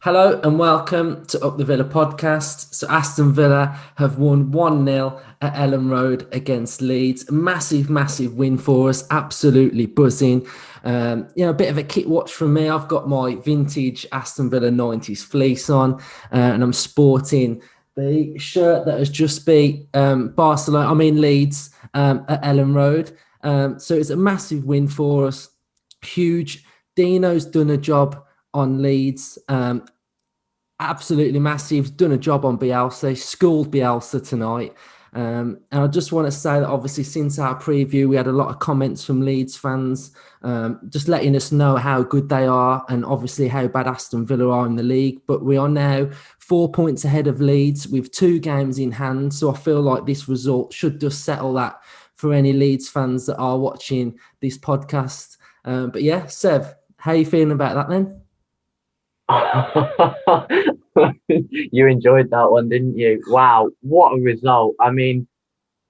Hello and welcome to Up the Villa podcast. So Aston Villa have won 1-0 at Elland Road against Leeds. Massive, massive win for us. Absolutely buzzing. A bit of a kit watch from me. I've got my vintage Aston Villa 90s fleece on, and I'm sporting the shirt that has just beat Leeds, at Elland Road. So it's a massive win for us. Huge. Deano's done a job on Leeds. Absolutely massive. Done a job on Bielsa. Schooled Bielsa tonight. And I just want to say that obviously since our preview, we had a lot of comments from Leeds fans, just letting us know how good they are and obviously how bad Aston Villa are in the league. But we are now 4 points ahead of Leeds with 2 games in hand. So I feel like this result should just settle that for any Leeds fans that are watching this podcast. But yeah, Sev, how are you feeling about that then? You enjoyed that one, didn't you? Wow, what a result. I mean,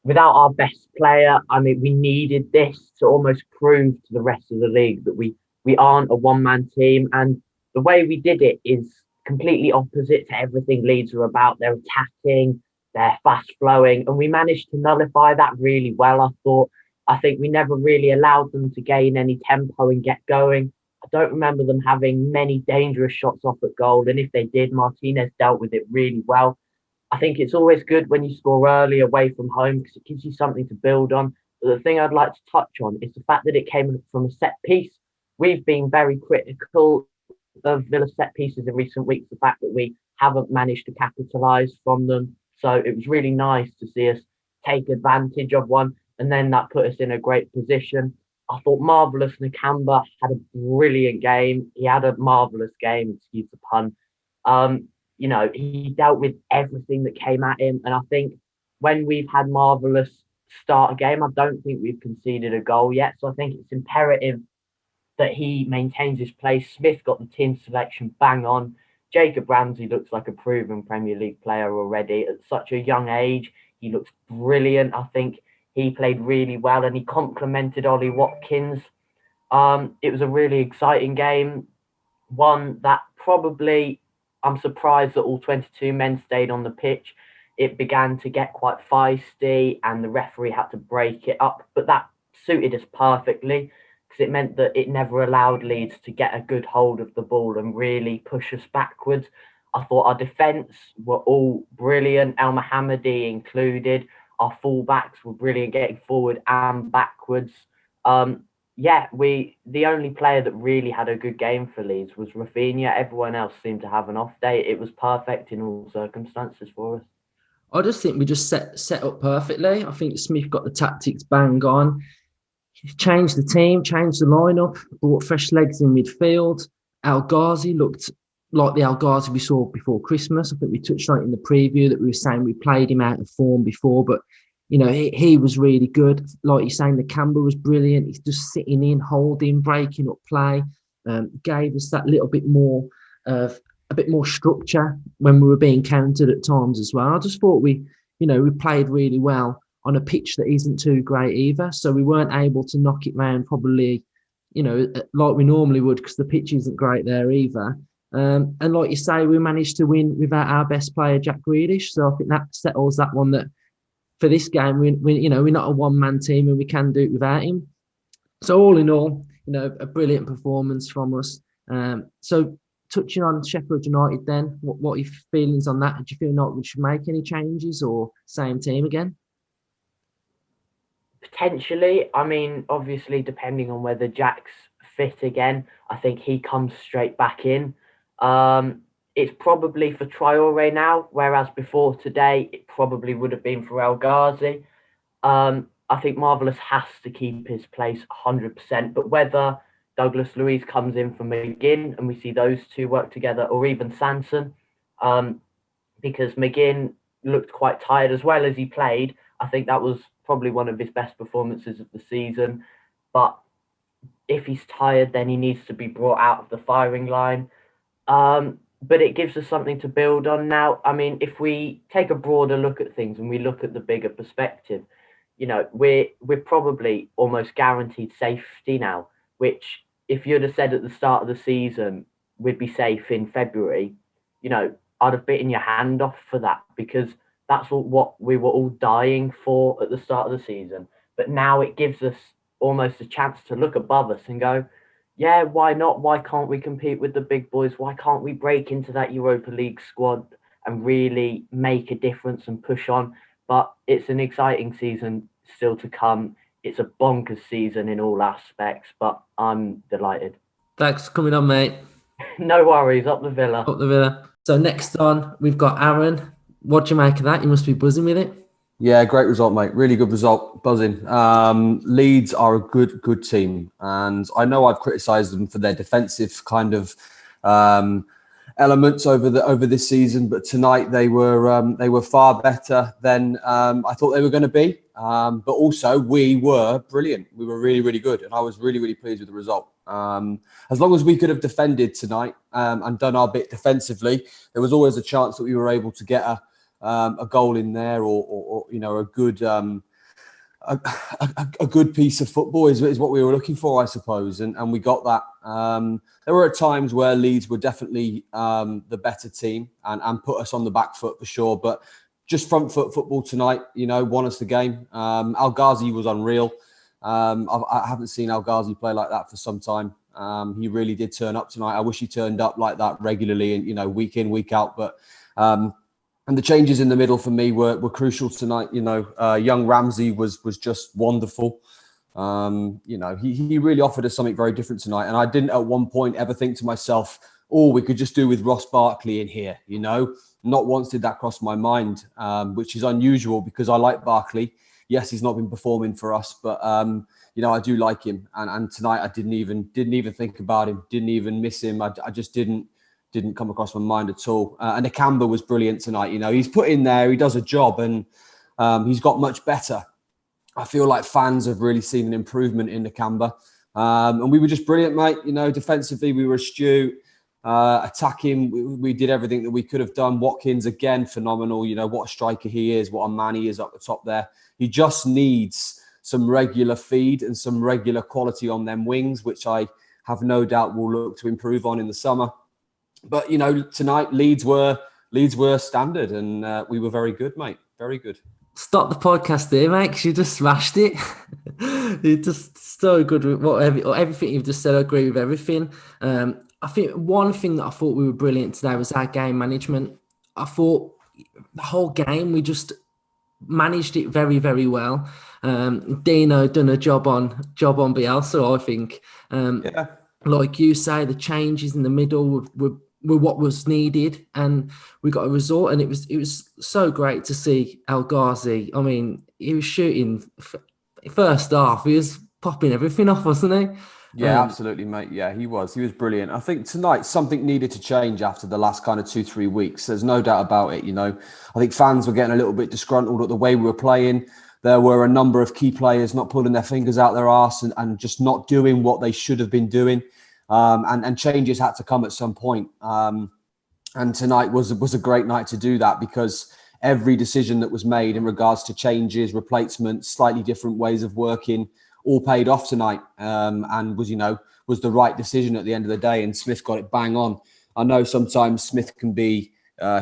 without our best player, I mean, we needed this to almost prove to the rest of the league that we aren't a one-man team. And the way we did it is completely opposite to everything Leeds are about. They're attacking, they're fast flowing, and we managed to nullify that really well, I thought. I think we never really allowed them to gain any tempo and get going. I don't remember them having many dangerous shots off at goal. And if they did, Martinez dealt with it really well. I think it's always good when you score early away from home because it gives you something to build on. But the thing I'd like to touch on is the fact that it came from a set piece. We've been very critical of Villa set pieces in recent weeks, the fact that we haven't managed to capitalise from them. So it was really nice to see us take advantage of one, and then that put us in a great position. I thought Marvellous Nakamba had a brilliant game. He had a marvellous game, excuse the pun. He dealt with everything that came at him. And I think when we've had Marvellous start a game, I don't think we've conceded a goal yet. So I think it's imperative that he maintains his place. Smith got the team selection bang on. Jacob Ramsey looks like a proven Premier League player already at such a young age. He looks brilliant. I think he played really well and he complemented Ollie Watkins. It was a really exciting game, one that probably I'm surprised that all 22 men stayed on the pitch. It began to get quite feisty, and the referee had to break it up, but that suited us perfectly because it meant that it never allowed Leeds to get a good hold of the ball and really push us backwards. I thought our defence were all brilliant, El Mohammadi included. Our fullbacks were brilliant getting forward and backwards. The only player that really had a good game for Leeds was Rafinha. Everyone else seemed to have an off day. It was perfect in all circumstances for us. I just think we just set up perfectly. I think Smith got the tactics bang on. Changed the team, changed the lineup, brought fresh legs in midfield. Al Ghazi looked like the Al Ghazi we saw before Christmas. I think we touched on it in the preview that we were saying we played him out of form before, but he was really good. Like you're saying, the Camber was brilliant. He's just sitting in, holding, breaking up play. Gave us that little bit more of a bit more structure when we were being countered at times as well. I just thought we played really well on a pitch that isn't too great either. So we weren't able to knock it round probably, like we normally would because the pitch isn't great there either. And like you say, we managed to win without our best player, Jack Grealish. So I think that settles that one that for this game, we're not a one-man team and we can do it without him. So all in all, a brilliant performance from us. So touching on Sheffield United then, what are your feelings on that? Do you feel like we should make any changes or same team again? Potentially, I mean, obviously, depending on whether Jack's fit again, I think he comes straight back in. It's probably for Traore now, whereas before today, it probably would have been for El Ghazi. I think Marvellous has to keep his place 100%, but whether Douglas Luiz comes in for McGinn and we see those two work together, or even Sanson, um, because McGinn looked quite tired as well as he played. I think that was probably one of his best performances of the season. But if he's tired, then he needs to be brought out of the firing line. But it gives us something to build on now. I mean, if we take a broader look at things and we look at the bigger perspective, we're probably almost guaranteed safety now. Which, if you'd have said at the start of the season we'd be safe in February, I'd have bitten your hand off for that, because that's what we were all dying for at the start of the season. But now it gives us almost a chance to look above us and go, yeah, why not? Why can't we compete with the big boys? Why can't we break into that Europa League squad and really make a difference and push on? But it's an exciting season still to come. It's a bonkers season in all aspects, but I'm delighted. Thanks for coming on, mate. No worries, up the Villa. Up the Villa. So next on, we've got Aaron. What do you make of that? You must be buzzing with it. Yeah, great result, mate. Really good result. Buzzing. Leeds are a good team, and I know I've criticised them for their defensive kind of elements over this season, but tonight they were far better than I thought they were going to be. But also we were brilliant. We were really good, and I was really pleased with the result. As long as we could have defended tonight and done our bit defensively, there was always a chance that we were able to get a goal in there, or a good a good piece of football is what we were looking for, I suppose, and we got that. There were times where Leeds were definitely the better team and put us on the back foot for sure, but just front foot football tonight, won us the game. Al Ghazi was unreal. I haven't seen Al Ghazi play like that for some time. He really did turn up tonight. I wish he turned up like that regularly and week in, week out. But and the changes in the middle for me were crucial tonight. Young Ramsey was just wonderful. He really offered us something very different tonight. And I didn't at one point ever think to myself, oh, we could just do with Ross Barkley in here. Not once did that cross my mind, which is unusual because I like Barkley. Yes, he's not been performing for us, but I do like him. And tonight I didn't even think about him, didn't even miss him. I just didn't come across my mind at all. And Nakamba was brilliant tonight. He's put in there, he does a job, and he's got much better. I feel like fans have really seen an improvement in Nakamba. And we were just brilliant, mate. Defensively, we were astute. Attacking, we did everything that we could have done. Watkins, again, phenomenal. What a striker he is, what a man he is up the top there. He just needs some regular feed and some regular quality on them wings, which I have no doubt will look to improve on in the summer. But, tonight, Leeds were standard, and we were very good, mate. Very good. Stop the podcast there, mate, because you just smashed it. You're just so good with everything you've just said. I agree with everything. I think one thing that I thought we were brilliant today was our game management. I thought the whole game, we just managed it very, very well. Deano done a job on Bielsa, I think. Like you say, the changes in the middle were what was needed, and we got a result. And it was so great to see El Ghazi. I mean, he was shooting first half. He was popping everything off, wasn't he? Yeah, absolutely, mate. Yeah, he was brilliant. I think tonight something needed to change after the last kind of 2-3 weeks. There's no doubt about it. I think fans were getting a little bit disgruntled at the way we were playing. There were a number of key players not pulling their fingers out their arse and just not doing what they should have been doing. And changes had to come at some point. And tonight was a great night to do that, because every decision that was made in regards to changes, replacements, slightly different ways of working, all paid off tonight, and was the right decision at the end of the day. And Smith got it bang on. I know sometimes Smith can be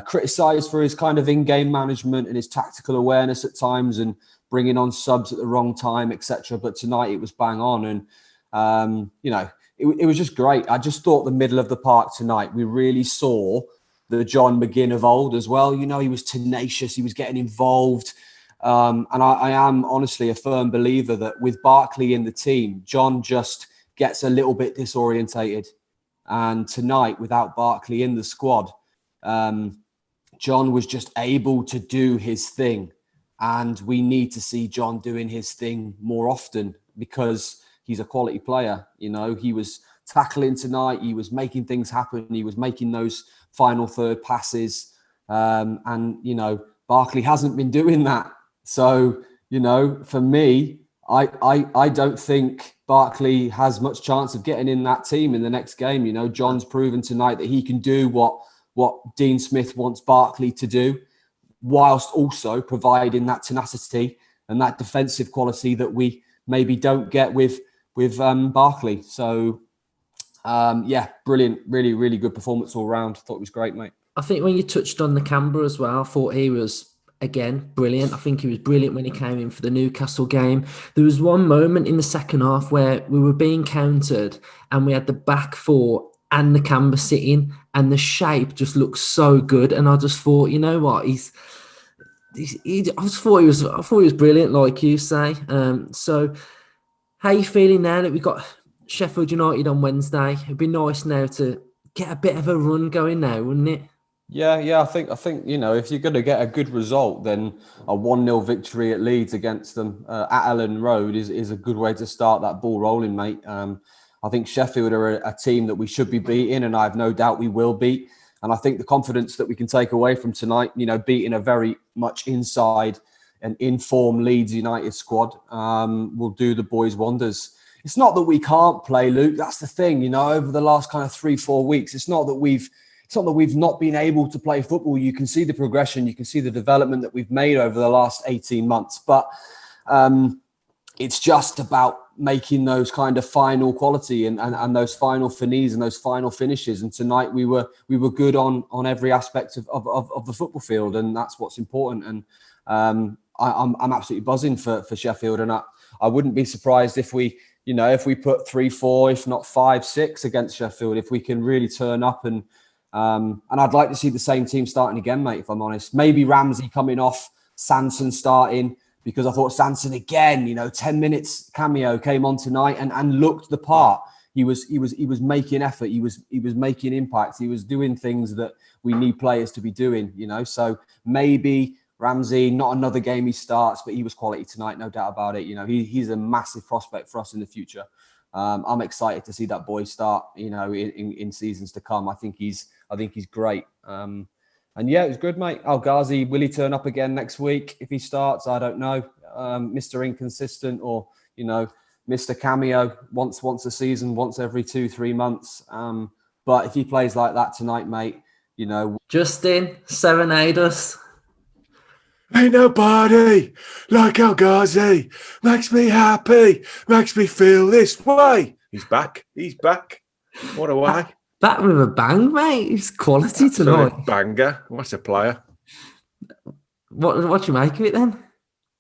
criticised for his kind of in-game management and his tactical awareness at times, and bringing on subs at the wrong time, etc. But tonight it was bang on, and it was just great. I just thought the middle of the park tonight, we really saw the John McGinn of old as well. He was tenacious. He was getting involved. And I am honestly a firm believer that with Barkley in the team, John just gets a little bit disorientated. And tonight, without Barkley in the squad, John was just able to do his thing. And we need to see John doing his thing more often, because he's a quality player. He was tackling tonight. He was making things happen. He was making those final third passes. And Barkley hasn't been doing that. So, for me, I don't think Barkley has much chance of getting in that team in the next game. John's proven tonight that he can do what Dean Smith wants Barkley to do, whilst also providing that tenacity and that defensive quality that we maybe don't get with Barkley. So, brilliant. Really, really good performance all round. Thought it was great, mate. I think when you touched on the Canberra as well, I thought he was again brilliant. I think he was brilliant when he came in for the Newcastle game. There was one moment in the second half where we were being countered and we had the back four and the Canberra sitting, and the shape just looked so good. And I just thought, you know what, I thought he was brilliant, like you say. So how you feeling now that we've got Sheffield United on Wednesday? It'd be nice now to get a bit of a run going now, wouldn't it? Yeah. I think if you're going to get a good result, then a 1-0 victory at Leeds against them at Elland Road is a good way to start that ball rolling, mate. I think Sheffield are a team that we should be beating, and I have no doubt we will beat. And I think the confidence that we can take away from tonight, beating a very much inside and in-form Leeds United squad, will do the boys wonders. It's not that we can't play, Luke. That's the thing, over the last kind of 3-4 weeks. It's not that we've not been able to play football. You can see the progression. You can see the development that we've made over the last 18 months. But it's just about making those kind of final quality and those final finis and those final finishes. And tonight we were good on every aspect of the football field, and that's what's important. And I'm absolutely buzzing for Sheffield, and I wouldn't be surprised if we put 3-4, if not 5-6 against Sheffield, if we can really turn up and I'd like to see the same team starting again, mate, if I'm honest. Maybe Ramsey coming off, Sanson starting, because I thought Sanson again, 10 minutes cameo came on tonight and looked the part. He was making effort. He was making impact. He was doing things that we need players to be doing, So maybe Ramsey, not another game he starts, but he was quality tonight, no doubt about it. He's a massive prospect for us in the future. I'm excited to see that boy start, in seasons to come. I think he's great. And yeah, it was good, mate. Al Ghazi, will he turn up again next week? If he starts, I don't know. Mr. Inconsistent or, Mr. Cameo once a season, once every 2-3 months. But if he plays like that tonight, mate, Justin, serenade us. Ain't nobody like El Ghazi. Makes me happy. Makes me feel this way. He's back. What a way. Back with a bang, mate. It's quality tonight. Banger. What a player. What do you make of it then?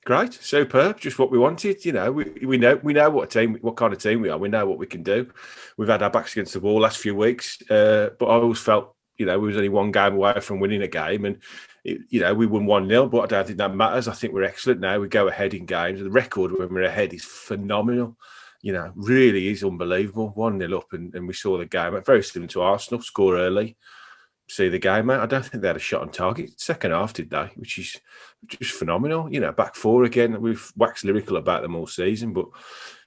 Great. Superb. Just what we wanted. We know what kind of team we are. We know what we can do. We've had our backs against the wall last few weeks. But I always felt, we was only one game away from winning a game. And we won 1-0, but I don't think that matters. I think we're excellent now. We go ahead in games. The record when we're ahead is phenomenal. Really is unbelievable. 1-0 up, and we saw the game. Very similar to Arsenal. Score early, see the game out. I don't think they had a shot on target. Second half, did they? Which is just phenomenal. Back four again. We've waxed lyrical about them all season, but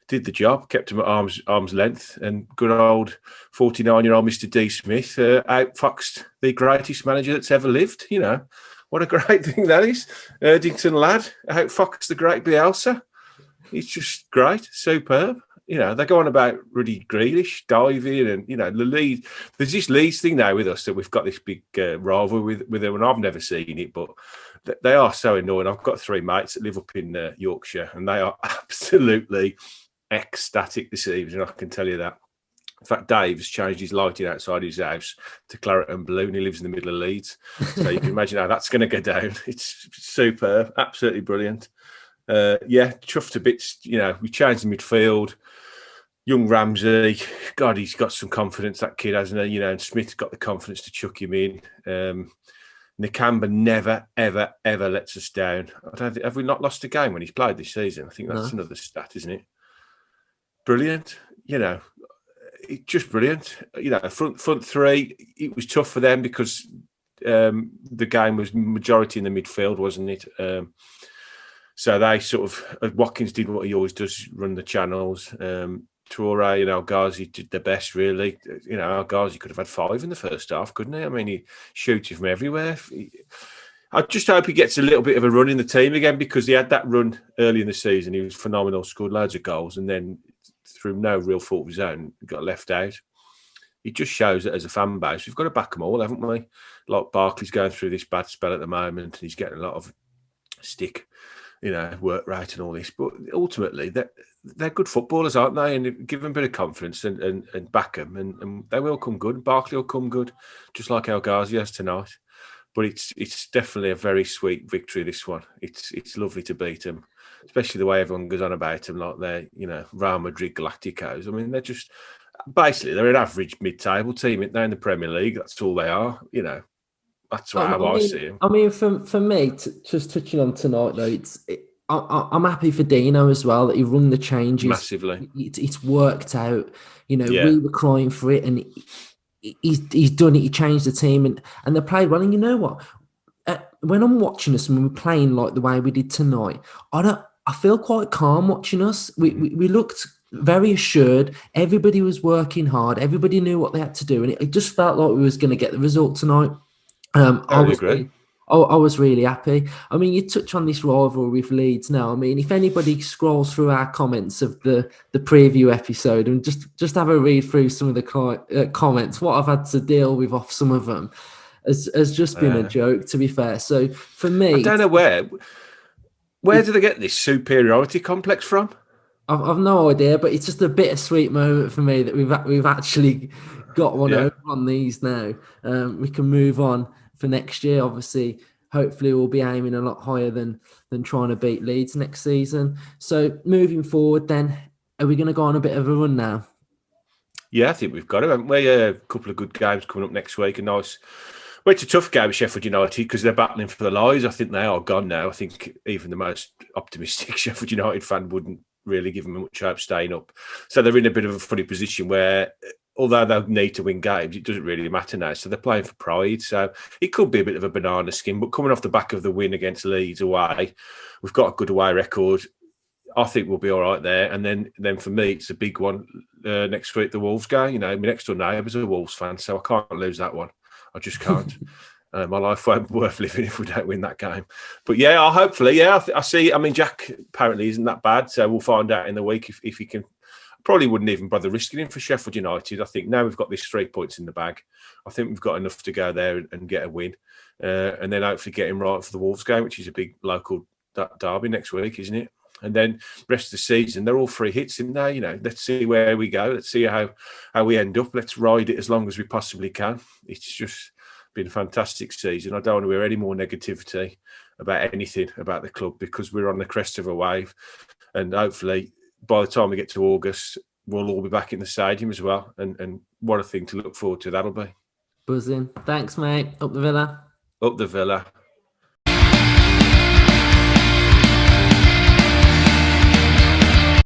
did the job. Kept them at arm's length. And good old 49-year-old Mr. D. Smith outfoxed the greatest manager that's ever lived. What a great thing that is. Erdington lad outfoxed the great Bielsa. He's just great, superb. They go on about Ruddy Grealish diving and, the Leeds. There's this Leeds thing now with us that we've got this big rivalry with them, and I've never seen it, but they are so annoying. I've got 3 mates that live up in Yorkshire, and they are absolutely ecstatic this evening, I can tell you that. In fact, Dave's changed his lighting outside his house to claret and blue, and he lives in the middle of Leeds. So you can imagine how that's going to go down. It's superb, absolutely brilliant. Chuffed to bits. We changed the midfield. Young Ramsey, God, he's got some confidence, that kid, hasn't he? And Smith's got the confidence to chuck him in. Nakamba never, ever, ever lets us down. Have we not lost a game when he's played this season? I think that's another stat, isn't it? Brilliant. Just brilliant. Front three, it was tough for them because the game was majority in the midfield, wasn't it? So they sort of, Watkins did what he always does, run the channels. Traore and El Ghazi did their best, really. El Ghazi could have had 5 in the first half, couldn't he? I mean, he shooted from everywhere. I just hope he gets a little bit of a run in the team again, because he had that run early in the season. He was phenomenal, scored loads of goals, and then through no real fault of his own, got left out. It just shows that as a fan base, we've got to back them all, haven't we? Like Barkley's going through this bad spell at the moment, and he's getting a lot of stick, work rate and all this. But ultimately, they're good footballers, aren't they? And give them a bit of confidence and back them, and they will come good. Barkley will come good, just like El Ghazi has tonight. But it's definitely a very sweet victory, this one. It's lovely to beat them, especially the way everyone goes on about them, like they're, Real Madrid Galacticos. I mean, they're an average mid-table team in the Premier League. That's all they are, That's how I see them. I mean, for me, just touching on tonight, though, I'm happy for Deano as well that he run the changes massively. It's worked out. We were crying for it, and he's done it. He changed the team, and they played well. And you know what? When I'm watching us and we're playing like the way we did tonight, I feel quite calm watching us. We looked very assured. Everybody was working hard. Everybody knew what they had to do, and it just felt like we was going to get the result tonight. I was really happy. I mean, you touch on this rivalry with Leeds now. I mean, if anybody scrolls through our comments of the preview episode and just have a read through some of the comments, what I've had to deal with off some of them has just been a joke, to be fair. So for me, I don't know where do they get this superiority complex from? I've no idea, but it's just a bittersweet moment for me that we've actually got one over on these now. We can move on for next year. Obviously, hopefully we'll be aiming a lot higher than trying to beat Leeds next season. So moving forward then, are we going to go on a bit of a run now? Yeah, I think we've got to, haven't we? A couple of good games coming up next week. Well, it's a tough game with Sheffield United because they're battling for the lives. I think they are gone now. I think even the most optimistic Sheffield United fan wouldn't really give them much hope staying up. So they're in a bit of a funny position where, although they'll need to win games, it doesn't really matter now. So they're playing for pride. So it could be a bit of a banana skin. But coming off the back of the win against Leeds away, we've got a good away record. I think we'll be all right there. And then for me, it's a big one next week, the Wolves game. My next door neighbour's a Wolves fan, so I can't lose that one. I just can't. My life won't be worth living if we don't win that game. But I see. I mean, Jack apparently isn't that bad, so we'll find out in the week if he can. Probably wouldn't even bother risking him for Sheffield United. I think now we've got these 3 points in the bag. I think we've got enough to go there and get a win, and then hopefully get him right for the Wolves game, which is a big local derby next week, isn't it? And then rest of the season, they're all free hits in there. Let's see where we go. Let's see how we end up. Let's ride it as long as we possibly can. It's just been a fantastic season. I don't want to hear any more negativity about anything about the club because we're on the crest of a wave. And hopefully, by the time we get to August, we'll all be back in the stadium as well. And what a thing to look forward to that'll be. Buzzing. Thanks, mate. Up the Villa. Up the Villa.